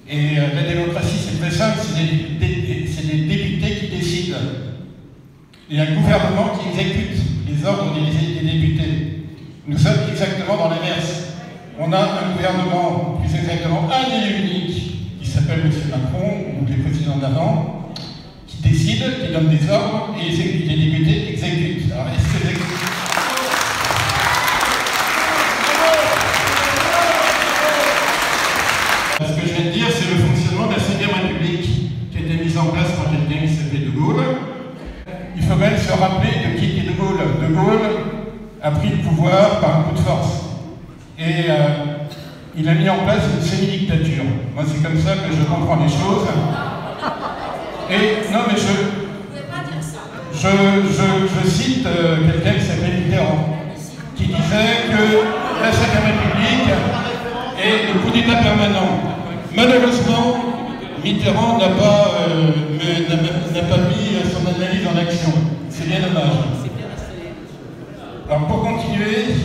Et la démocratie, c'est très simple, c'est des députés qui décident. Et un gouvernement qui exécute les ordres des députés. Nous sommes exactement dans l'inverse. On a un gouvernement, plus exactement un élu unique, qui s'appelle M. Macron, ou les présidents d'avant, qui décide, qui donne des ordres, et les députés exécutent. Alors, est-ce que ce que je viens de dire, c'est le fonctionnement de la 5e République qui a été mise en place par quelqu'un qui s'appelait De Gaulle. Il faut même se rappeler de qui était De Gaulle. De Gaulle a pris le pouvoir par un coup de force. Et il a mis en place une semi-dictature. Moi, c'est comme ça que je comprends les choses. Et non, mais je cite quelqu'un qui s'appelait Mitterrand, qui disait que la 5e République est le coup d'État permanent. Malheureusement, Mitterrand n'a pas mis son analyse en action. C'est bien dommage. Alors pour continuer,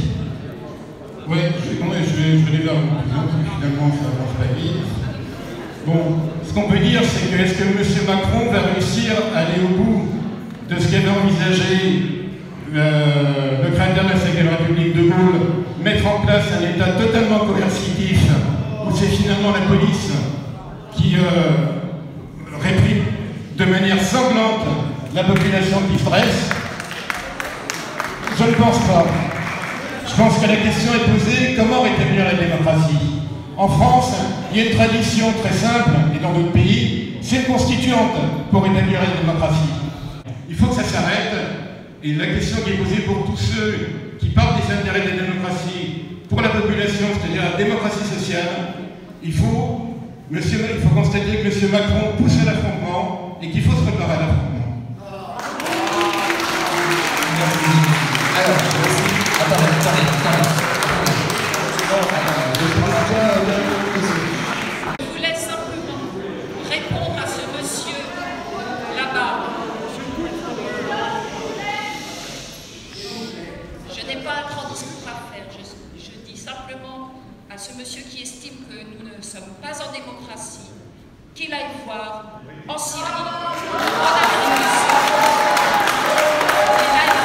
je vais aller vers la conclusion, parce que finalement ça avance pas vite. Bon, ce qu'on peut dire, c'est que est-ce que M. Macron va réussir à aller au bout de ce qu'avait envisagé le créateur de la 5e République, De Gaulle, mettre en place un État totalement coercitif, où c'est finalement la police qui réprime de manière sanglante la population qui stresse? Je ne pense pas. Je pense que la question est posée, comment rétablir la démocratie? En France, il y a une tradition très simple, et dans d'autres pays, c'est une constituante pour rétablir la démocratie. Il faut que ça s'arrête, et la question qui est posée pour tous ceux qui parlent des intérêts de la démocratie, pour la population, c'est-à-dire la démocratie sociale, il faut constater que M. Macron pousse à l'affrontement et qu'il faut se préparer à l'affrontement. Alors, attendez. Je voulais simplement répondre à ce monsieur là-bas. Je n'ai pas un grand discours à faire. Je dis simplement à ce monsieur qui estime que nous ne sommes pas en démocratie, qu'il aille voir en Syrie, en Afrique du Sud, qu'il aille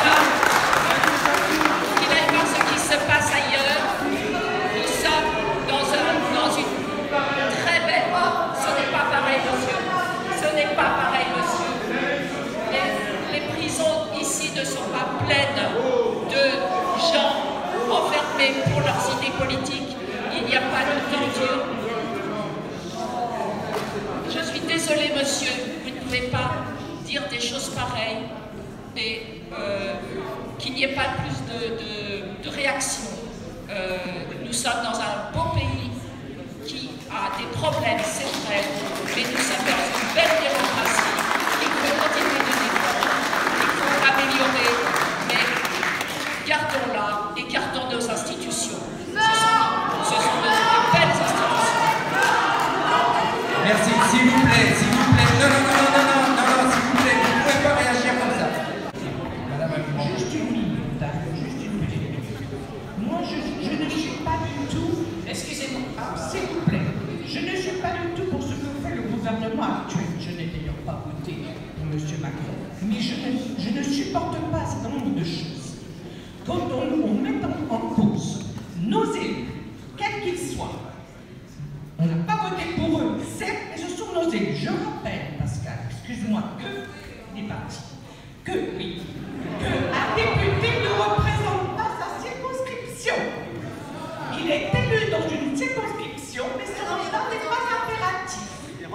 voir ce qui se passe ailleurs. Nous sommes dans une très belle... Ce n'est pas pareil, monsieur. Ce n'est pas pareil, monsieur. Les prisons ici ne sont pas pleines de gens enfermés pour leurs idées politiques. Il n'y a pas de torture. Je suis désolée, monsieur, vous ne pouvez pas dire des choses pareilles et qu'il n'y ait pas plus de réaction. Nous sommes dans un beau pays qui a des problèmes, c'est vrai, mais nous sommes dans une belle démocratie. Il faut continuer de défendre, il faut améliorer, mais gardons-la et gardons nos institutions. Ce sont de belles institutions. Merci, s'il vous plaît. Non, s'il vous plaît, vous ne pouvez pas réagir comme ça. Madame Alphonse. Juste une minute. Moi, je ne suis pas du tout... Excusez-moi, s'il vous plaît. Je ne suis pas du tout pour ce que fait le gouvernement actuel. Je n'ai d'ailleurs pas voté pour M. Macron. Mais je ne supporte pas un certain nombre de choses. Quand on met en cause nos élus, quels qu'ils soient, on n'a pas voté pour eux, certes, mais ce sont nos élus. Je rappelle, Pascal, excuse-moi, que des partis, qu'un député ne représente pas sa circonscription. Il est élu dans une circonscription, mais ce mandat n'est pas impératif. Il est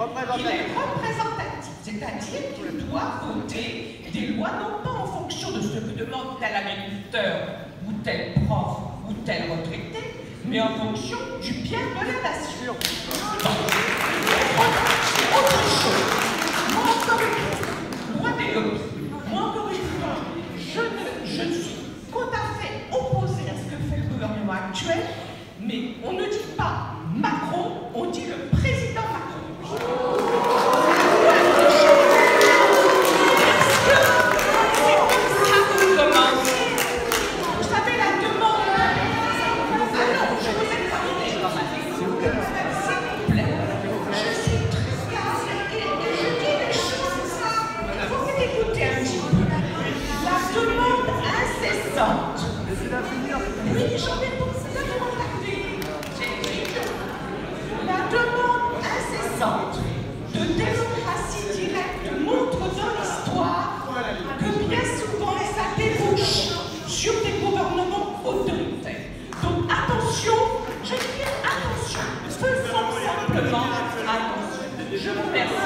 représentatif, c'est-à-dire qu'il doit voter des lois non pas en fonction de ce que demande tel agriculteur ou tel prof ou tel retraité, mais en fonction du bien de la nation. Autre chose, moi encore une fois, je suis tout à fait opposée à ce que fait le gouvernement actuel, mais on ne dit pas Macron, on dit le président Macron. Vous savez, la demande... Ah non, je vous ai parlé. S'il vous plaît. j'en ai pensé tellement tarder. La demande incessante de démocratie directe montre dans l'histoire que bien souvent ça débouche sur des gouvernements autoritaires. Donc attention, je dis attention, faisons simplement attention. Je vous remercie.